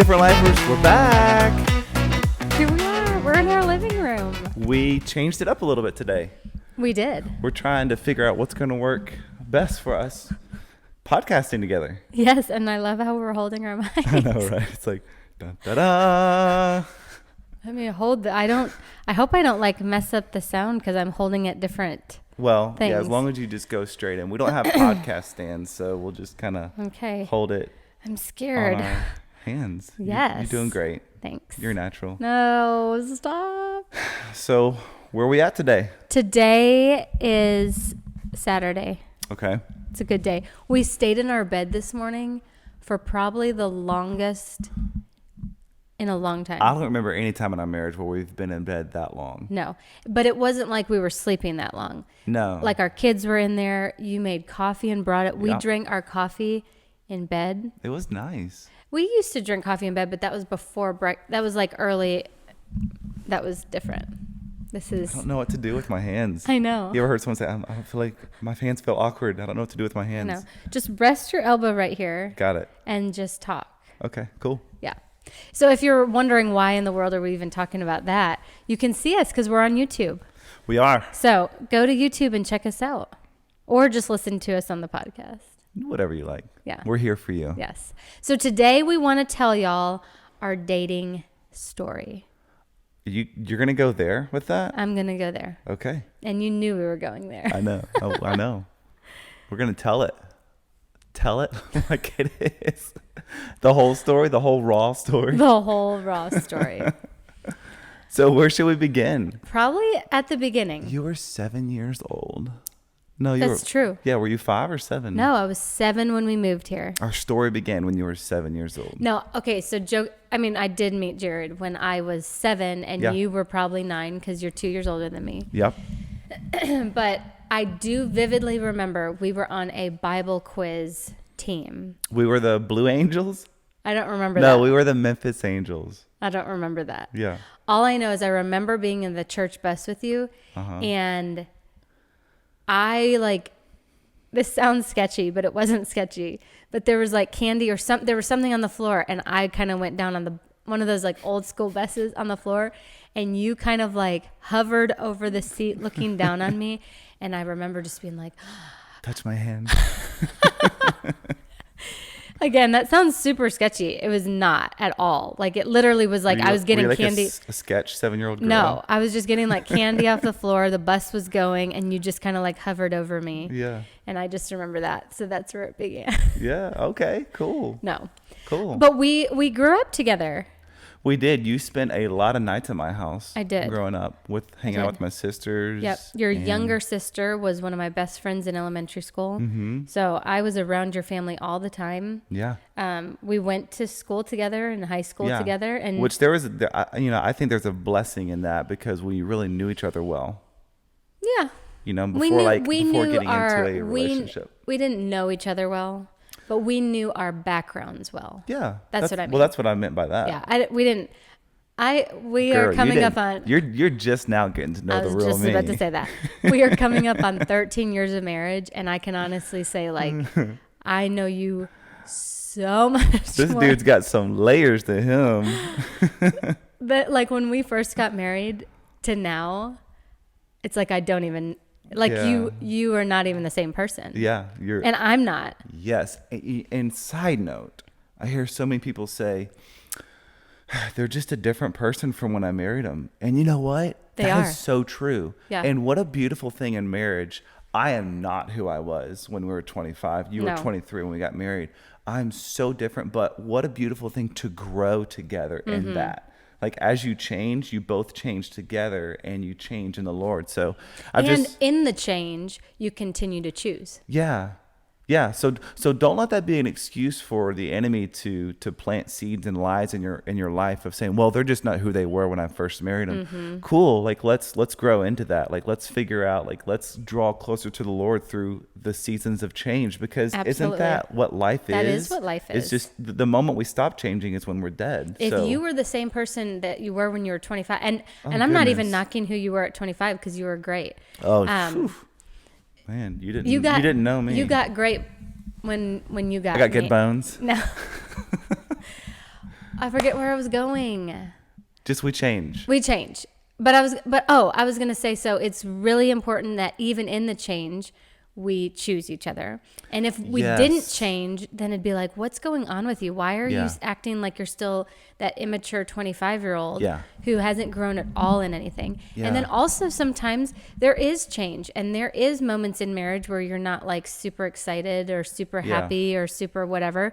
Different Lifers, we're back. Here we are. We're in our living room. We changed it up a little bit today. We did. We're trying to figure out what's going to work best for us podcasting together. Yes, and I love how we're holding our mics. I know, right? It's like, dun, da, da. Let me hold I hope I don't like mess up the sound because I'm holding it different. Well, things. yeah, as long as you just go straight in. We don't have podcast stands, so we'll just kind of hold it I'm scared. on our hands. Yes. You're doing great. Thanks. You're natural. No, stop. So where are we at today? Today is Saturday. Okay. It's a good day. We stayed in our bed this morning for probably the longest in a long time. I don't remember any time in our marriage where we've been in bed that long. No, but it wasn't like we were sleeping that long. No. Like our kids were in there. You made coffee and brought it. We drank our coffee in bed. It was nice. We used to drink coffee in bed, but that was before that was like early. That was different. This is. I don't know what to do with my hands. I know. You ever heard someone say, I don't feel like my hands feel awkward. I don't know what to do with my hands. No, just rest your elbow right here. Got it. And just talk. Okay, cool. Yeah. So if you're wondering why in the world are we even talking about that, you can see us because we're on YouTube. We are. So go to YouTube and check us out, or just listen to us on the podcast. Whatever you like. Yeah. We're here for you. Yes. So today we want to tell y'all our dating story. You're going to go there with that? I'm going to go there. Okay. And you knew we were going there. I know. Oh, I know. We're going to tell it. Tell it like it is. The whole story, the whole raw story. The whole raw story. So where should we begin? Probably at the beginning. You were 7 years old. No, That's true. Yeah, were you 5 or 7? No, I was 7 when we moved here. Our story began when you were 7 years old. No, okay, so I did meet Jared when I was 7 and you were probably 9 because you're 2 years older than me. Yep. But I do vividly remember we were on a Bible quiz team. We were the Blue Angels? I don't remember that. No, we were the Memphis Angels. I don't remember that. Yeah. All I know is I remember being in the church bus with you, and this sounds sketchy, but it wasn't sketchy. But there was like candy or there was something on the floor, and I kind of went down on one of those like old school buses on the floor, and you kind of like hovered over the seat looking down on me, and I remember just being like, touch my hand. Again, that sounds super sketchy. It was not at all. Like it literally was like I was getting like candy. A sketch 7-year-old girl? No, I was just getting like candy off the floor. The bus was going, and you just kind of like hovered over me. Yeah. And I just remember that. So that's where it began. Yeah. Okay. Cool. No. Cool. But we grew up together. We did. You spent a lot of nights at my house. I did. Growing up, hanging out with my sisters. Yep. Your younger sister was one of my best friends in elementary school. Mm-hmm. So I was around your family all the time. Yeah. We went to school together and high school together, and which I think there's a blessing in that because we really knew each other well. Yeah. Before getting into a relationship. We didn't know each other well. But we knew our backgrounds well. Yeah. That's what I mean. Well, that's what I meant by that. Yeah. We are coming up on... You're just now getting to know the real me. I was just about to say that. We are coming up on 13 years of marriage, and I can honestly say, like, I know you so much This more. dude's got some layers to him. But, like, when we first got married to now, it's like I don't even... Like you are not even the same person. Yeah, and I'm not. Yes. And side note, I hear so many people say they're just a different person from when I married them. And you know what? That is so true. Yeah. And what a beautiful thing in marriage. I am not who I was when we were 25. You were 23 when we got married. I'm so different, but what a beautiful thing to grow together in that. Like as you change, you both change together and you change in the Lord. So in the change, you continue to choose. Yeah. Yeah. So don't let that be an excuse for the enemy to plant seeds and lies in your life of saying, well, they're just not who they were when I first married them. Mm-hmm. Cool. Like let's grow into that. Like let's figure out, like let's draw closer to the Lord through the seasons of change, because Isn't that what life is? That is what life is. It's just the moment we stop changing is when we're dead. If you were the same person that you were when you were 25, and I'm not even knocking who you were at 25 because you were great. Oh, man, you didn't know me. You got great when you got I got good bones. No. I forget where I was going. Just we change. We change. I was going to say, so it's really important that even in the change, we choose each other. And if we didn't change, then it'd be like, what's going on with you? Why are you acting like you're still that immature 25-year-old who hasn't grown at all in anything? Yeah. And then also sometimes there is change, and there is moments in marriage where you're not like super excited or super happy or super whatever,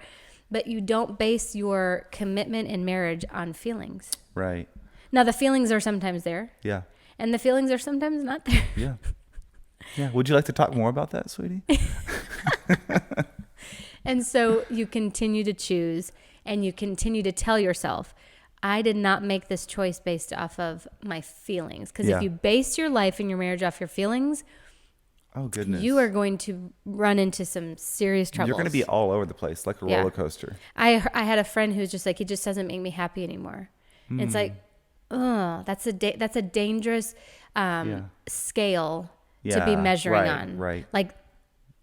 but you don't base your commitment in marriage on feelings. Right. Now, the feelings are sometimes there. Yeah. And the feelings are sometimes not there. Yeah. Yeah. Would you like to talk more about that, sweetie? And so you continue to choose, and you continue to tell yourself, I did not make this choice based off of my feelings. Because if you base your life and your marriage off your feelings, oh goodness, you are going to run into some serious troubles. You're going to be all over the place like a roller coaster. I had a friend who's just like, he just doesn't make me happy anymore. And it's like, oh, that's a dangerous scale to be measuring on. Right. Like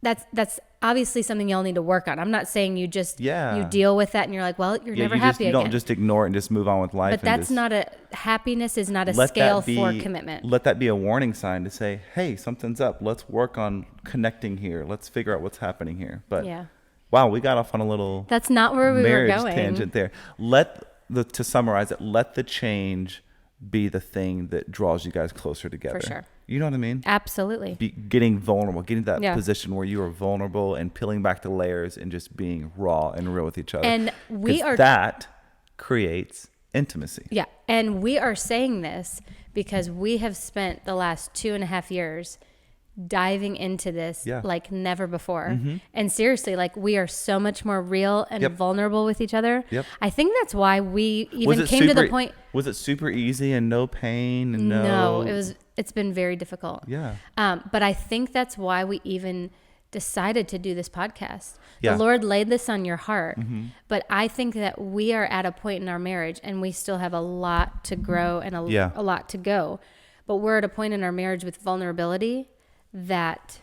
that's obviously something y'all need to work on. I'm not saying you just you deal with that and you're like, well, you're never happy again. You don't just ignore it and just move on with life. But that's not happiness is not a scale for commitment. Let that be a warning sign to say, hey, something's up. Let's work on connecting here. Let's figure out what's happening here. But wow, we got off on a little that's not where we were going. Tangent there. To summarize it, let the change be the thing that draws you guys closer together. For sure. You know what I mean? Absolutely. Getting vulnerable, getting to that position where you are vulnerable and peeling back the layers and just being raw and real with each other. And that creates intimacy. Yeah. And we are saying this because we have spent the last 2.5 years diving into this like never before. Mm-hmm. And seriously, like we are so much more real and vulnerable with each other. Yep. I think that's why we even came to the point. Was it super easy and no pain and no, it's been very difficult. Yeah. But I think that's why we even decided to do this podcast. The Lord laid this on your heart. Mm-hmm. But I think that we are at a point in our marriage and we still have a lot to grow and a lot to go. But we're at a point in our marriage with vulnerability that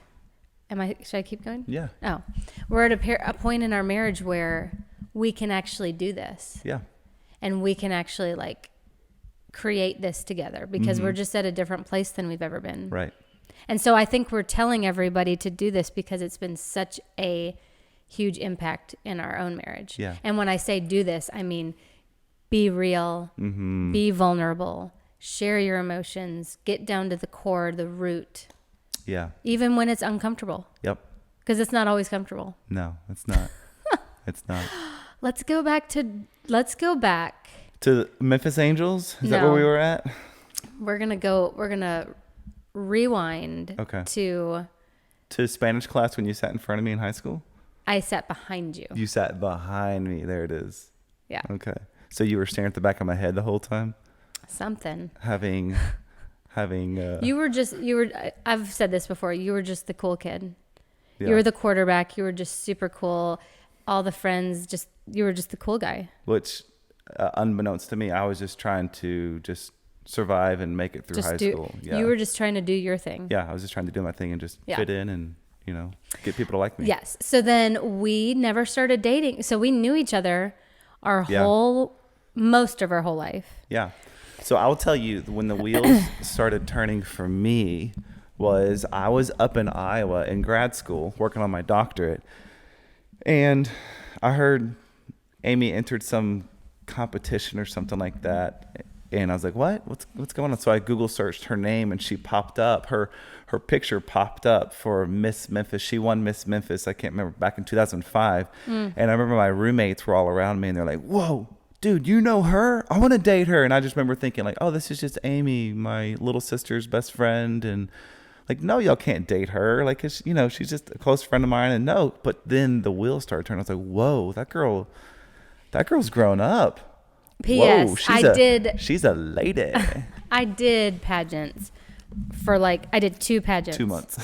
should I keep going? Yeah. Oh, we're at a point in our marriage where we can actually do this. Yeah. And we can actually like create this together because we're just at a different place than we've ever been. Right. And so I think we're telling everybody to do this because it's been such a huge impact in our own marriage. Yeah. And when I say do this, I mean, be real, be vulnerable, share your emotions, get down to the core, the root. Yeah. Even when it's uncomfortable. Yep. Because it's not always comfortable. No, it's not. It's not. Let's go back to Memphis Angels. Is that where we were at? We're going to rewind to Spanish class when you sat in front of me in high school. I sat behind you. You sat behind me. There it is. Yeah. Okay. So you were staring at the back of my head the whole time? Something. Having I've said this before, you were just the cool kid. Yeah. You were the quarterback, you were just super cool. All the friends, you were just the cool guy. Which unbeknownst to me, I was just trying to just survive and make it through high school. Yeah. You were just trying to do your thing. Yeah, I was just trying to do my thing and just fit in and get people to like me. Yes. So then we never started dating. So we knew each other most of our whole life. Yeah. So I will tell you, when the wheels started turning for me was I was up in Iowa in grad school working on my doctorate. And I heard Amy entered some competition or something like that. And I was like, what's going on? So I Google searched her name and she popped up. Her picture popped up for Miss Memphis. She won Miss Memphis. I can't remember, back in 2005. And I remember my roommates were all around me and they're like, whoa. Dude, you know her? I want to date her. And I just remember thinking like, oh, this is just Amy, my little sister's best friend. And like, no, y'all can't date her. Like, she's just a close friend of mine. And no, but then the wheels started turning. I was like, whoa, that girl's grown up. P.S. Whoa, she's a lady. I did pageants I did 2 pageants. 2 months.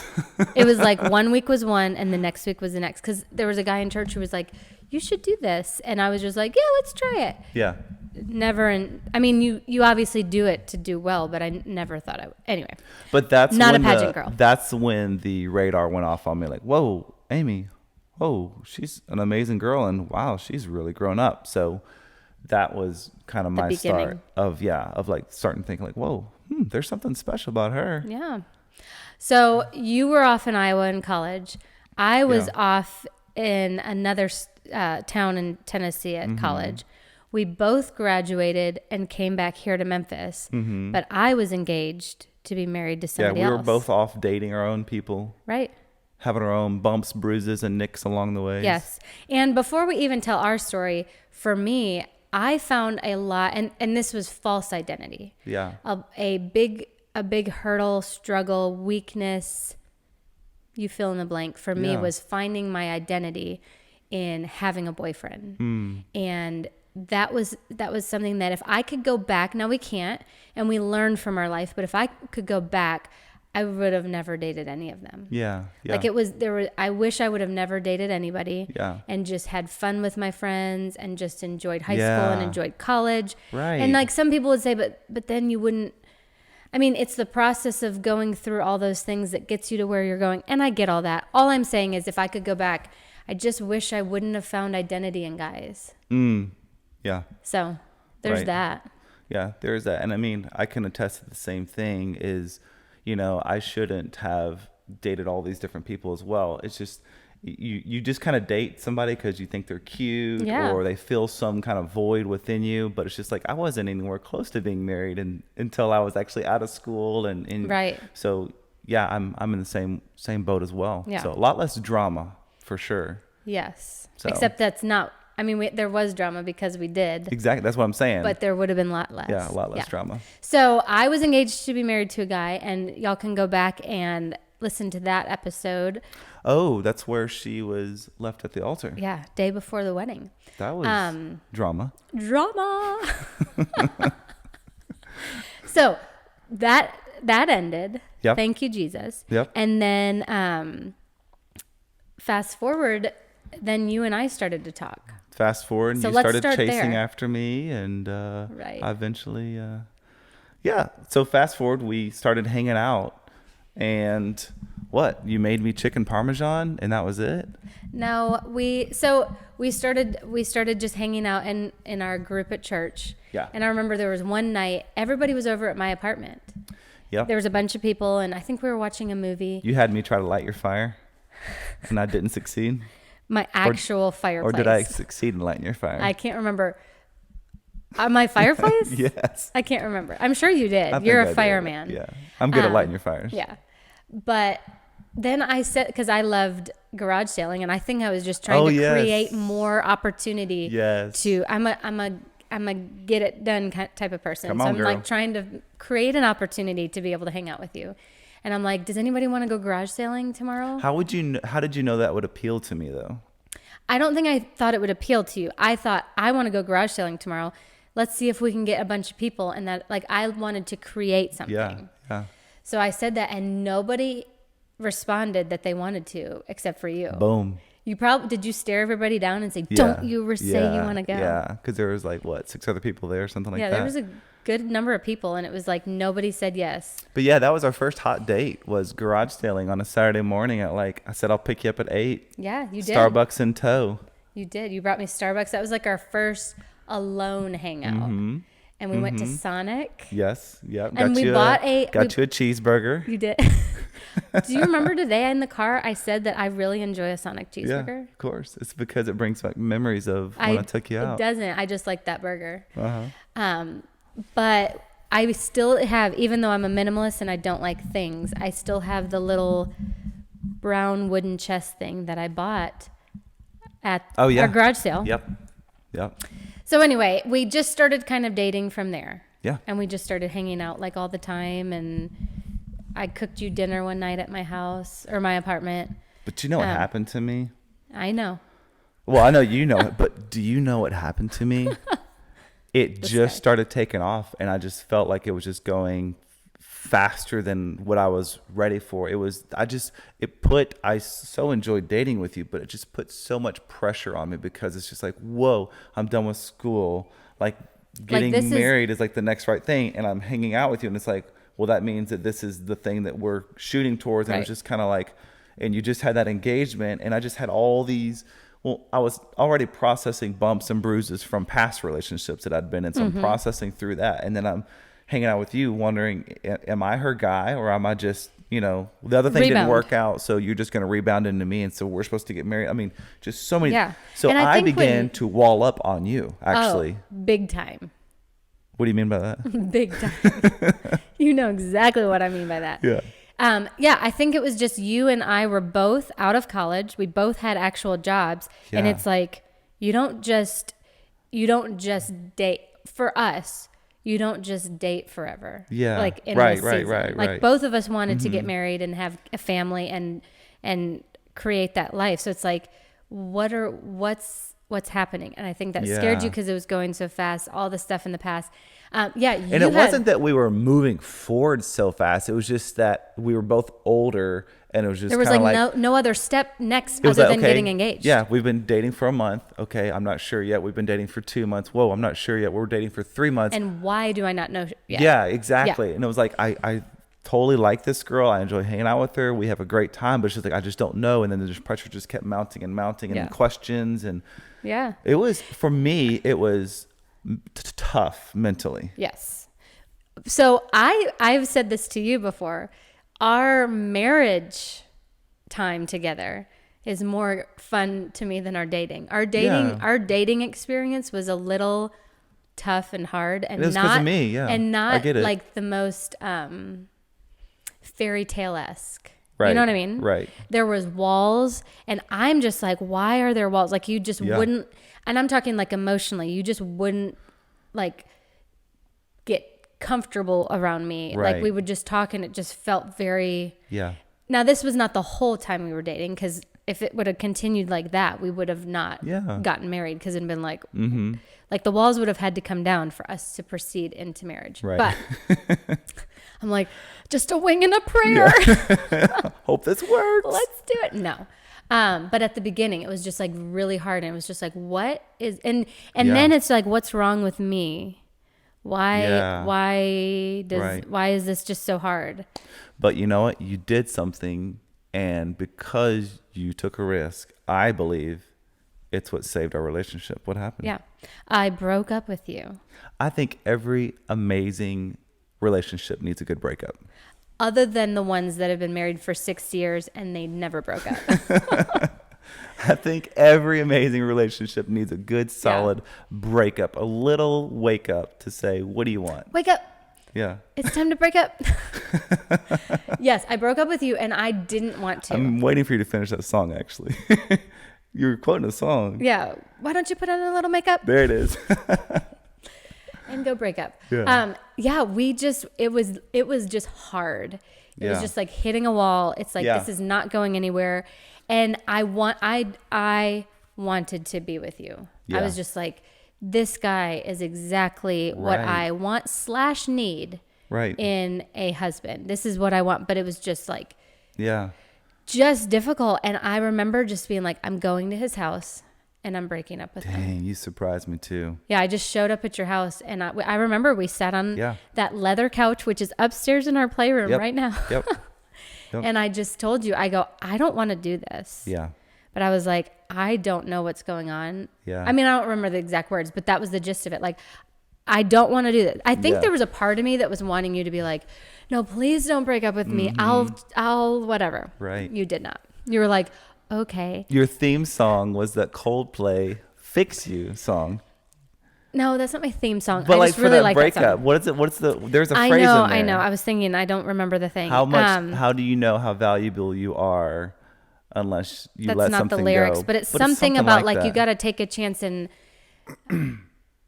It was like 1 week was one and the next week was the next. Because there was a guy in church who was like, you should do this. And I was just like, yeah, let's try it. Yeah. Never. And I mean, you obviously do it to do well, but I never thought I would. Anyway. But that's not a pageant girl. That's when the radar went off on me. Like, whoa, Amy. Whoa, she's an amazing girl. And wow, she's really grown up. So that was kind of my beginning. start of like starting thinking like, whoa, there's something special about her. Yeah. So you were off in Iowa in college. I was Yeah. off in another town in Tennessee at college. We both graduated and came back here to Memphis, but I was engaged to be married to Yeah, somebody we else. were both off dating our own people, Right. having our own bumps, bruises, and nicks along the way. Yes. And before we even tell our story, for me, I found a lot, and this was false identity. Yeah. A big hurdle, struggle, weakness, you fill in the blank for me Yeah. was finding my identity in having a boyfriend. And that was something that if I could go back, now we can't, and we learn from our life, but if I could go back, I would have never dated any of them. Yeah. Yeah. Like I wish I would have never dated anybody. Yeah. And just had fun with my friends and just enjoyed high school Yeah. and enjoyed college. Right. And like some people would say, but then you wouldn't. I mean, it's the process of going through all those things that gets you to where you're going. And I get all that. All I'm saying is if I could go back, I just wish I wouldn't have found identity in guys. Yeah. So there's Right. that. Yeah, there's that. And I mean, I can attest to the same thing is, I shouldn't have dated all these different people as well. It's just, you just kind of date somebody because you think they're cute Yeah. or they fill some kind of void within you. But it's just like, I wasn't anywhere close to being married until I was actually out of school. And Right. So yeah, I'm in the same boat as well. Yeah. So a lot less drama for sure. Yes. So- Except that's not, I mean, there was drama because we did, Exactly. That's what I'm saying. but there would have been a lot less. Yeah, a lot less drama. So I was engaged to be married to a guy, and y'all can go back and listen to that episode. Oh, that's where she was left at the altar. Yeah, day before the wedding. That was drama. Drama. So that ended. Yep. Thank you, Jesus. Yep. And then fast forward, then you and I started to talk. Fast forward, and So you let's started start chasing there. after me, and Right. I eventually, yeah. So fast forward, we started hanging out, and what? You made me chicken parmesan, and that was it. No, we started just hanging out in our group at church. Yeah. And I remember there was one night everybody was over at my apartment. Yep. There was a bunch of people, and I think we were watching a movie. You had me try to light your fire, and I didn't succeed. My actual fireplace. Or did I succeed in lighting your fire? I can't remember. My fireplace? Yes. I can't remember. I'm sure you did. I think You're I a did. fireman. Yeah. I'm good at lighting your fires. Yeah. But then I said, because I loved garage sailing, and I think I was just trying to yes. create more opportunity. Yes. I'm a get it done type of person. Come so on, I'm girl. like trying to create an opportunity to be able to hang out with you. And I'm like, does anybody want to go garage sailing tomorrow? How did you know that would appeal to me though? I don't think I thought it would appeal to you. I thought, I want to go garage sailing tomorrow. Let's see if we can get a bunch of people. And that, like, I wanted to create something. Yeah. Yeah. So I said that, and nobody responded that they wanted to, except for you. Boom. Did you stare everybody down and say, don't you say you want to go? Yeah, because there was like 6 other people there, something like that. Yeah, there was a good number of people, and it was like nobody said yes. But yeah, that was our first hot date, was garage sailing on a Saturday morning at I said, I'll pick you up at 8. Yeah, you did. Starbucks in tow. You did. You brought me Starbucks. That was like our first alone hangout. And we went to Sonic. Yes. Yep. And we bought you a cheeseburger. You did. Do you remember today in the car I said that I really enjoy a Sonic cheeseburger? Yeah, of course. It's because it brings back memories of when I took you out. It doesn't. I just like that burger. Uh-huh. But I still have, even though I'm a minimalist and I don't like things, I still have the little brown wooden chest thing that I bought at our garage sale. Yep. Yep. So anyway, we just started kind of dating from there. Yeah. And we just started hanging out like all the time. And I cooked you dinner one night at my house or my apartment. But you know what happened to me? I know. Well, I know you know it, but do you know what happened to me? It just started taking off, and I just felt like it was just going faster than what I was ready for. I so enjoyed dating with you, but it just put so much pressure on me because it's just like, whoa, I'm done with school. Like getting married is like the next right thing, and I'm hanging out with you, and it's like, well, that means that this is the thing that we're shooting towards. And it was just kind of like, and you just had that engagement, and I just had all these Well, I was already processing bumps and bruises from past relationships that I'd been in. So I'm processing through that. And then I'm hanging out with you wondering, am I her guy, or am I just, the other thing didn't Rebound. work out. So you're just going to rebound into me. And so we're supposed to get married. I mean, just so many. Yeah. So And I I think began to wall up on you, actually. Oh, big time. What do you mean by that? Big time. You know exactly what I mean by that. Yeah. Yeah, I think it was just you and I were both out of college. We both had actual jobs. And Yeah. it's like, you don't just date. For us, you don't just date forever. Yeah. Like in Right, this right, season. right, Like right. both of us wanted to get married and have a family and create that life. So it's like, what's happening? And I think that scared you Yeah. because it was going so fast, all the stuff in the past. Yeah. And it wasn't that we were moving forward so fast. It was just that we were both older, and it was just there was kind like, of no other step next it was other like, than okay, getting engaged. Yeah, we've been dating for a month. Okay, I'm not sure yet. We've been dating for 2 months. Whoa, I'm not sure yet. We're dating for 3 months. And why do I not know yet? Yeah, exactly. And it was like, I totally like this girl. I enjoy hanging out with her. We have a great time, but it's just like, I just don't know. And then the pressure just kept mounting and mounting, and Yeah. questions. And Yeah. it was, for me, it was tough mentally. Yes. So I've said this to you before. Our marriage time together is more fun to me than our dating. Our dating experience was a little tough and hard, and It was 'cause of me, yeah. and I not get it. like the most fairy tale-esque. Right. You know what I mean? Right. There was walls, and I'm just like, why are there walls? Like you just Yeah. wouldn't, and I'm talking like emotionally, you just wouldn't like get comfortable around me. Like Right. we would just talk, and it just felt very. Yeah. Now this was not the whole time we were dating, because if it would have continued like that, we would have not Yeah. gotten married, because it'd been like, like the walls would have had to come down for us to proceed into marriage. Right. But I'm like, just a wing and a prayer. Hope this works. Let's do it. No. But at the beginning, it was just like really hard. And it was just like, what is, and Yeah. then it's like, what's wrong with me? Yeah. Why is this just so hard? But you know what? You did something, and because you took a risk, I believe it's what saved our relationship. What happened? Yeah. I broke up with you. I think every amazing relationship needs a good breakup. Other than the ones that have been married for 6 years and they never broke up. I think every amazing relationship needs a good, solid breakup, a little wake up to say, what do you want? Wake up. Yeah. It's time to break up. Yes, I broke up with you and I didn't want to. I'm waiting for you to finish that song, actually. You were quoting a song. Yeah. Why don't you put on a little makeup There it is. and go break up? Yeah. Yeah, it was just hard. It was Yeah. just like hitting a wall. It's like, Yeah. this is not going anywhere. And I wanted to be with you. I Yeah. was just like, this guy is exactly what Right. I want / need Right. in a husband. This is what I want. But it was just like, Yeah. just difficult. And I remember just being like, I'm going to his house and I'm breaking up with him. Dang, you surprised me too. Yeah, I just showed up at your house, and I remember we sat on Yeah. that leather couch, which is upstairs in our playroom Yep. right now. Yep. Yep. And I just told you, I go, I don't want to do this. Yeah. But I was like, I don't know what's going on. Yeah. I mean, I don't remember the exact words, but that was the gist of it. Like, I don't want to do this. I think Yeah. there was a part of me that was wanting you to be like, no, please don't break up with me. I'll whatever. Right. You did not. You were like, okay. Your theme song was that Coldplay "Fix You" song. No, that's not my theme song. But I like just for really that like breakup, that song. what is it? What's the? There's a I phrase know, in there. I know. I was thinking, I don't remember the thing. How much? How do you know how valuable you are, unless you That's let not something the lyrics, go? but it's something about like you that. got to take a chance and.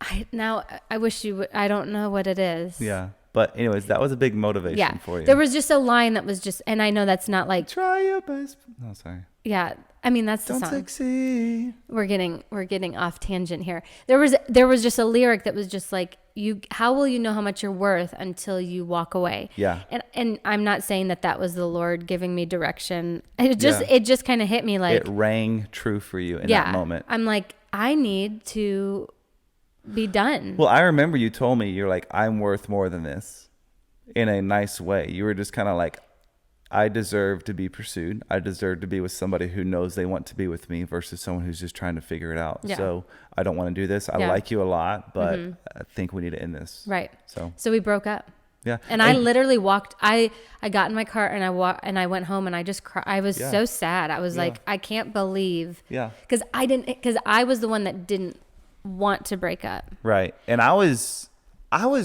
I wish you would. I don't know what it is. Yeah, but anyways, that was a big motivation Yeah. for you. There was just a line that was just, and I know that's not like, Try your best. No, sorry. yeah. I mean, that's the Don't song. succeed. We're getting off tangent here. There was just a lyric that was just like, how will you know how much you're worth until you walk away? Yeah. And I'm not saying that was the Lord giving me direction. It just kind of hit me like, It rang true for you in that moment. I'm like, I need to be done. Well, I remember you told me, you're like, I'm worth more than this, in a nice way. You were just kind of like, I deserve to be pursued. I deserve to be with somebody who knows they want to be with me versus someone who's just trying to figure it out. Yeah. So I don't want to do this. I Yeah. like you a lot, but I think we need to end this. Right. So we broke up. yeah. And I literally walked. I got in my car and I went home and I just cried. I was Yeah. so sad. I was Yeah. like, I can't believe. Yeah. Because I was the one that didn't want to break up. Right. And I was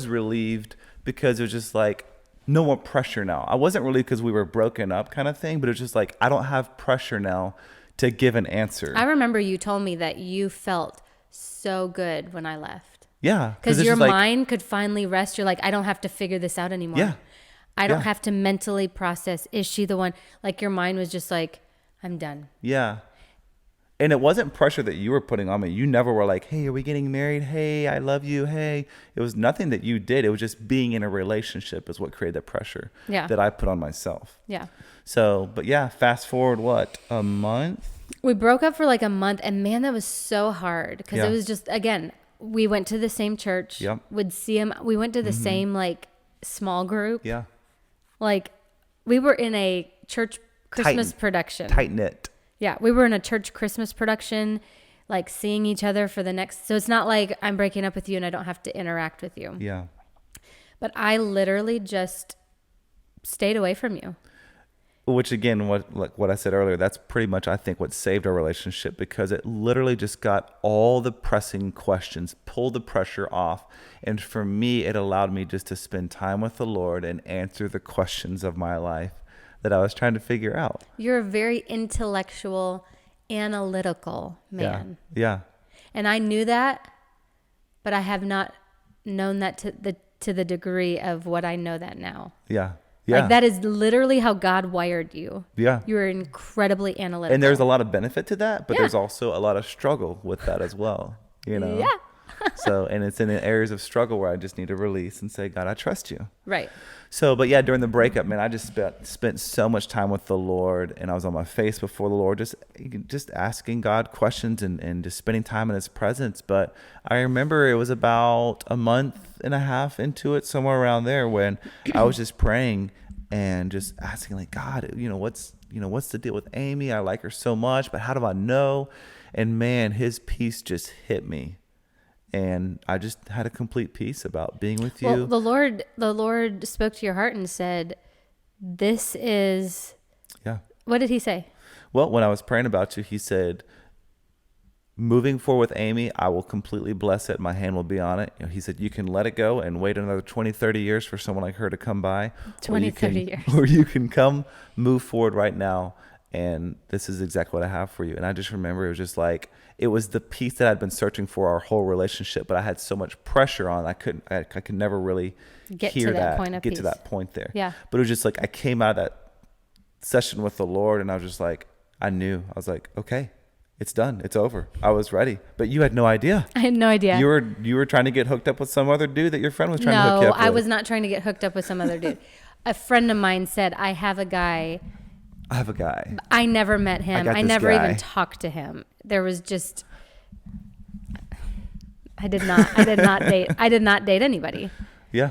relieved because it was just like no more pressure now. I wasn't relieved because we were broken up kind of thing, but it was just like I don't have pressure now to give an answer. I remember you told me that you felt so good when I left. Yeah. Because it's your just like, mind could finally rest. You're like, I don't have to figure this out anymore. Yeah. I don't Yeah. have to mentally process. Is she the one? Like your mind was just like, I'm done. Yeah. And it wasn't pressure that you were putting on me. You never were like, hey, are we getting married? Hey, I love you. Hey. It was nothing that you did. It was just being in a relationship is what created that pressure Yeah. that I put on myself. Yeah. So, but yeah, fast forward, what, a month? We broke up for like a month, and man, that was so hard because Yeah. it was just, again, we went to the same church. Yep. Would see him. We went to the same like small group. Yeah. Like we were in a church Christmas production. Tight knit. Yeah, we were in a church Christmas production, like seeing each other for the next. So it's not like I'm breaking up with you and I don't have to interact with you. Yeah. But I literally just stayed away from you. Which again, what I said earlier, that's pretty much I think what saved our relationship because it literally just got all the pressing questions, pulled the pressure off, and for me, it allowed me just to spend time with the Lord and answer the questions of my life that I was trying to figure out. You're a very intellectual, analytical man. Yeah. And I knew that, but I have not known that to the degree of what I know that now. Yeah. Yeah. Like that is literally how God wired you. Yeah. You're incredibly analytical. And there's a lot of benefit to that, but Yeah. there's also a lot of struggle with that as well, you know? Yeah. So, and it's in the areas of struggle where I just need to release and say, God, I trust you. Right. So, but yeah, during the breakup, man, I just spent so much time with the Lord, and I was on my face before the Lord, just asking God questions and just spending time in His presence. But I remember it was about a month and a half into it, somewhere around there, when I was just praying and just asking, like, God, what's the deal with Amy? I like her so much, but how do I know? And man, His peace just hit me. And I just had a complete peace about being with you. Well, the Lord spoke to your heart and said, this is, Yeah. what did He say? Well, when I was praying about you, He said, moving forward with Amy, I will completely bless it. My hand will be on it. He said, you can let it go and wait another 20, 30 years for someone like her to come by. 20, 30 years. Or you can come move forward right now. And this is exactly what I have for you. And I just remember it was just like, it was the peace that I'd been searching for our whole relationship, but I had so much pressure on, I could never really Get hear to that that, point of get peace. to that point there. Yeah. But it was just like, I came out of that session with the Lord and I was just like, I was like, okay, it's done. It's over. I was ready, but you had no idea. I had no idea. You were trying to get hooked up with some other dude that your friend was trying to hook you No, up I with. was not trying to get hooked up with some other dude. A friend of mine said, I have a guy. I have a guy. I never met him. got I this never guy. even talked to him. There was just, I did not date anybody. Yeah.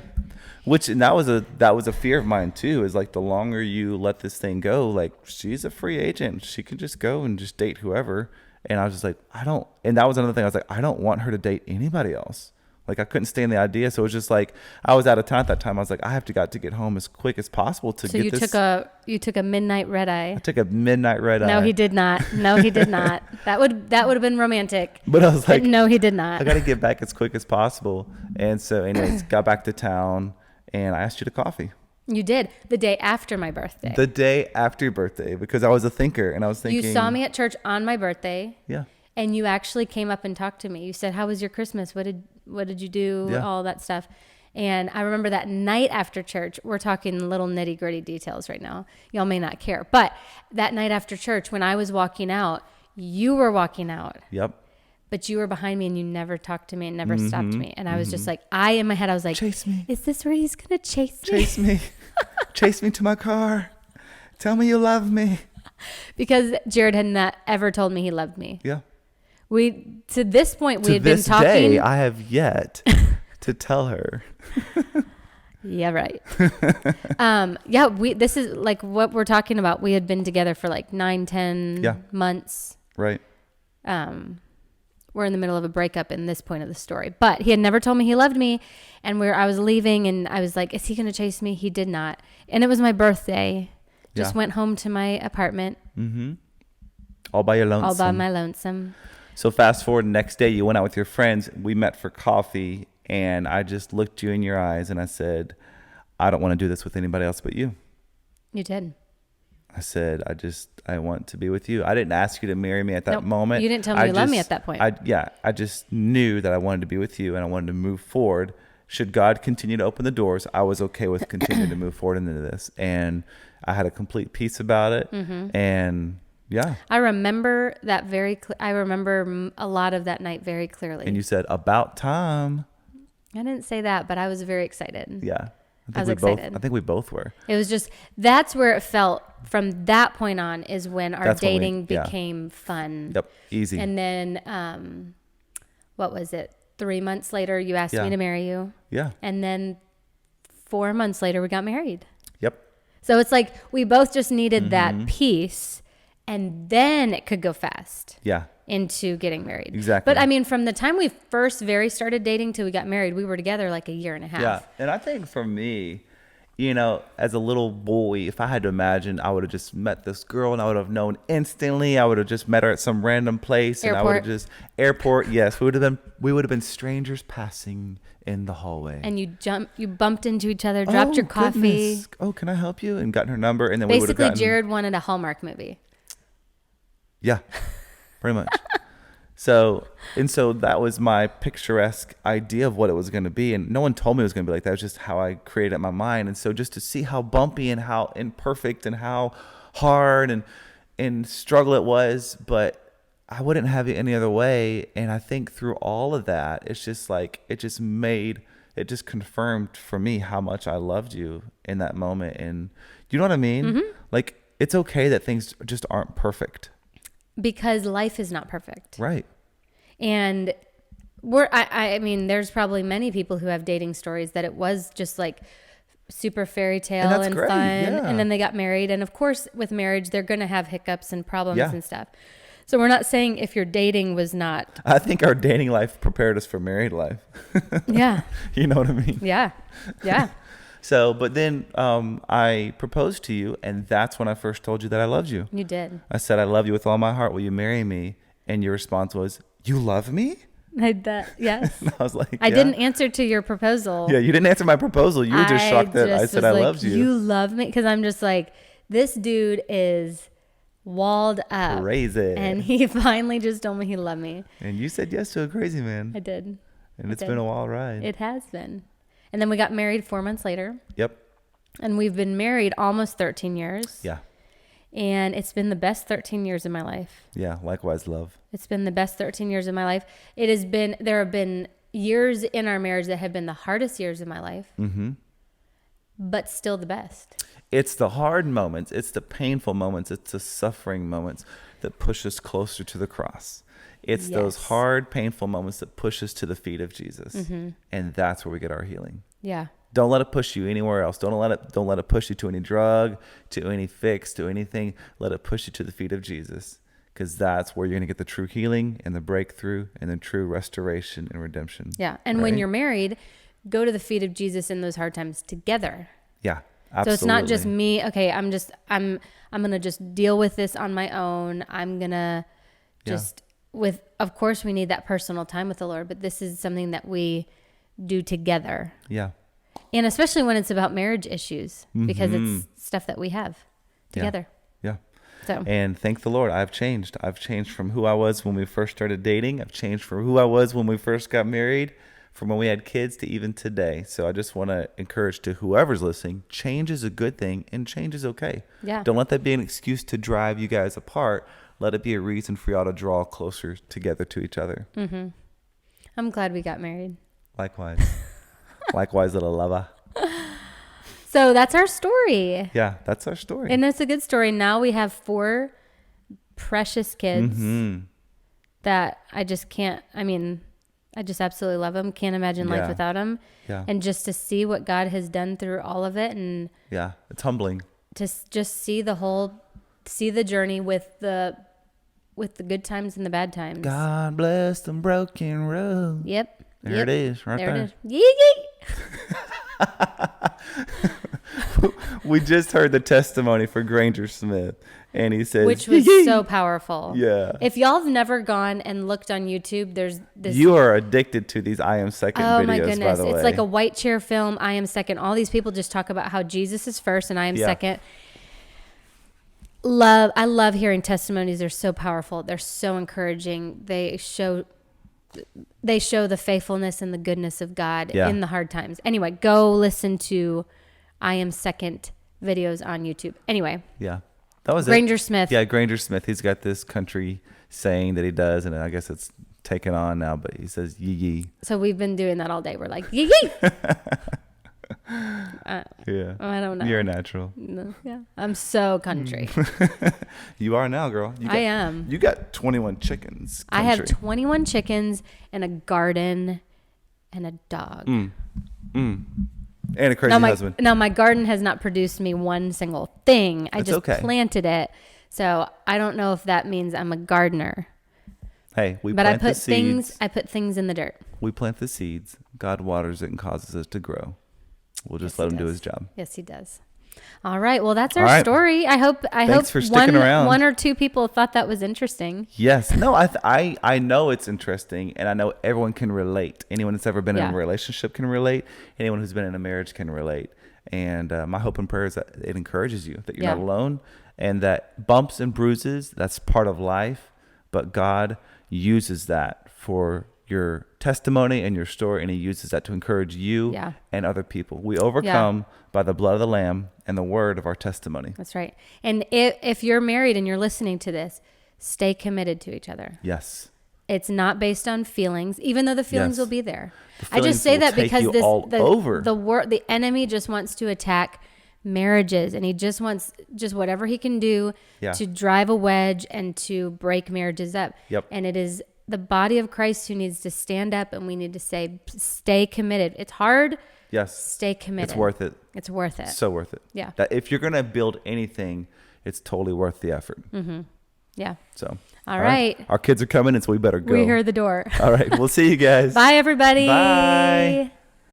And that was a fear of mine too, is like the longer you let this thing go, like she's a free agent. She can just go and just date whoever. And I was just like, and that was another thing. I was like, I don't want her to date anybody else. Like I couldn't stand the idea. So it was just like, I was out of town at that time. I was like, I have got to get home as quick as possible to So get this. you took a midnight red eye. I took a midnight red eye. No, he did not. No, he did not. That would have been romantic. But I was like, no, he did not. I got to get back as quick as possible. And so anyways, got back to town and I asked you to coffee. You did the day after my birthday. The day after your birthday, because I was a thinker and I was thinking. You saw me at church on my birthday. Yeah. And you actually came up and talked to me. You said, how was your Christmas? What did you do? Yeah. All that stuff. And I remember that night after church, we're talking little nitty gritty details right now. Y'all may not care. But that night after church, when I was walking out, you were walking out. Yep. But you were behind me and you never talked to me and never stopped me. And I was just like, in my head, I was like, Chase me. Is this where he's going to chase me? Chase me. Chase me to my car. Tell me you love me. Because Jared had not ever told me he loved me. Yeah. To this point, we To had been this talking. day, I have yet to tell her. Yeah, right. This is like what we're talking about. We had been together for like 9-10 months. Right. We're in the middle of a breakup in this point of the story, but he had never told me he loved me. And I was leaving and I was like, is he going to chase me? He did not. And it was my birthday. Just went home to my apartment. Mm-hmm. All by your lonesome. All by my lonesome. So fast forward, the next day you went out with your friends. We met for coffee and I just looked you in your eyes and I said, I don't want to do this with anybody else but you. You did. I said, I want to be with you. I didn't ask you to marry me at that moment. You didn't tell me you loved me at that point. I just knew that I wanted to be with you and I wanted to move forward. Should God continue to open the doors, I was okay with continuing to move forward into this. And I had a complete peace about it. Mm-hmm. And yeah. I remember that I remember a lot of that night very clearly. And you said, about time. I didn't say that, but I was very excited. Yeah. I was excited. I think we both were. It was just, that's where it felt from that point on is when our dating became fun. Yep. Easy. And then, what was it? 3 months later, you asked me to marry you. Yeah. And then 4 months later, we got married. Yep. So it's like we both just needed that peace and then it could go fast. Yeah. Into getting married. Exactly. But I mean, from the time we first started dating till we got married, we were together like a year and a half. Yeah. And I think for me, you know, as a little boy, if I had to imagine, I would have just met this girl and I would have known instantly. I would have just met her at some random place. And I would have just yes, we would have been strangers passing in the hallway. And you bumped into each other, dropped your coffee. Goodness. Oh, can I help you? And gotten her number. And then basically Jared wanted a Hallmark movie. Yeah, pretty much. So that was my picturesque idea of what it was going to be. And no one told me it was going to be like that. It was just how I created it in my mind. And so just to see how bumpy and how imperfect and how hard and struggle it was, but I wouldn't have it any other way. And I think through all of that, it's just like, it just confirmed for me how much I loved you in that moment. And you know what I mean? Mm-hmm. Like, it's okay that things just aren't perfect. Because life is not perfect. Right. And I mean, there's probably many people who have dating stories that it was just like super fairy tale and fun. Yeah. And then they got married. And of course, with marriage, they're going to have hiccups and problems and stuff. So we're not saying if your dating was not. I think our dating life prepared us for married life. Yeah. You know what I mean? Yeah. Yeah. So, but then I proposed to you, and that's when I first told you that I loved you. You did. I said, I love you with all my heart. Will you marry me? And your response was, you love me? Yes. And I was like, I didn't answer to your proposal. Yeah, you didn't answer my proposal. You were just shocked that I said I loved you. You love me? Because I'm just like, this dude is walled up. Crazy. And he finally just told me he loved me. And you said yes to a crazy man. I did. And it's been a wild ride. It has been. And then we got married 4 months later. Yep. And we've been married almost 13 years. Yeah. And it's been the best 13 years of my life. Yeah, likewise, love. It's been the best 13 years of my life. There have been years in our marriage that have been the hardest years of my life. Mm-hmm. But still the best. It's the hard moments. It's the painful moments. It's the suffering moments that push us closer to the cross. It's those hard, painful moments that push us to the feet of Jesus. Mm-hmm. And that's where we get our healing. Yeah. Don't let it push you anywhere else. Don't let it push you to any drug, to any fix, to anything. Let it push you to the feet of Jesus, because that's where you're going to get the true healing and the breakthrough and the true restoration and redemption. Yeah. And when you're married, go to the feet of Jesus in those hard times together. Yeah. Absolutely. So it's not just me. Okay, I'm going to just deal with this on my own. I'm going to just of course we need that personal time with the Lord, but this is something that we do together. Yeah. And especially when it's about marriage issues, because it's stuff that we have together. Yeah. So. And thank the Lord, I've changed. I've changed from who I was when we first started dating. I've changed from who I was when we first got married, from when we had kids to even today. So I just want to encourage to whoever's listening, change is a good thing and change is okay. Yeah. Don't let that be an excuse to drive you guys apart. Let it be a reason for y'all to draw closer together to each other. Mm-hmm. I'm glad we got married. Likewise. Likewise, little lover. So that's our story. Yeah, that's our story. And it's a good story. Now we have 4 precious kids that I just can't, I just absolutely love him. Can't imagine life Yeah. without him. Yeah. And just to see what God has done through all of it, and Yeah. It's humbling. to just see the journey with the good times and the bad times. God bless the broken road. Yep. There Yep. it is, right There there. it is. Yee yee. We just heard the testimony for Granger Smith, and he says, Which was so powerful. Yeah. If y'all have never gone and looked on YouTube, there's this. You are addicted to these I Am Second Oh videos, my by goodness. the way. It's like a white chair film. I am second. All these people just talk about how Jesus is first and I am Yeah. second. I love hearing testimonies. They're so powerful. They're so encouraging. They show the faithfulness and the goodness of God Yeah. in the hard times. Anyway, go listen to I Am Second videos on YouTube. Anyway, Yeah. That was Granger it. Smith. Yeah, Granger Smith. He's got this country saying that he does, and I guess it's taken on now, but he says yee yee. So we've been doing that all day. We're like, yee yee. Yeah. I don't know. You're a natural. No, yeah. I'm so country. You are now, girl. I am. You got 21 chickens. I have country. 21 chickens and a garden and a dog. And a crazy husband. Now my garden has not produced me one single thing. I That's just okay. planted it. So I don't know if that means I'm a gardener. Hey, we But I plant the put seeds. I put things in the dirt. We plant the seeds. God waters it and causes it to grow. We'll just Yes, let he him do does. his job. Yes, he does. All right. Well, that's our All right. story. I hope Thanks for sticking around. one or two people thought that was interesting. Yes. No, I know it's interesting, and I know everyone can relate. Anyone that's ever been in Yeah. a relationship can relate. Anyone who's been in a marriage can relate. And my hope and prayer is that it encourages you, that you're Yeah. not alone, and that bumps and bruises, that's part of life. But God uses that for your testimony and your story, and he uses that to encourage you Yeah. and other people. We overcome by the blood of the Lamb and the word of our testimony. That's right. And if you're married and you're listening to this, stay committed to each other. Yes. It's not based on feelings, even though the feelings Yes. will be there. The I just feelings say will that take because you this all over. the enemy just wants to attack marriages, and he just wants whatever he can do Yeah. to drive a wedge and to break marriages up. Yep. And it is the body of Christ who needs to stand up, and we need to say, stay committed. It's hard. Yes. Stay committed. It's worth it. It's worth it. So worth it. Yeah. That if you're going to build anything, it's totally worth the effort. Yeah. So. All right. Our kids are coming, and so we better go. We heard the door. All right. We'll see you guys. Bye, everybody. Bye.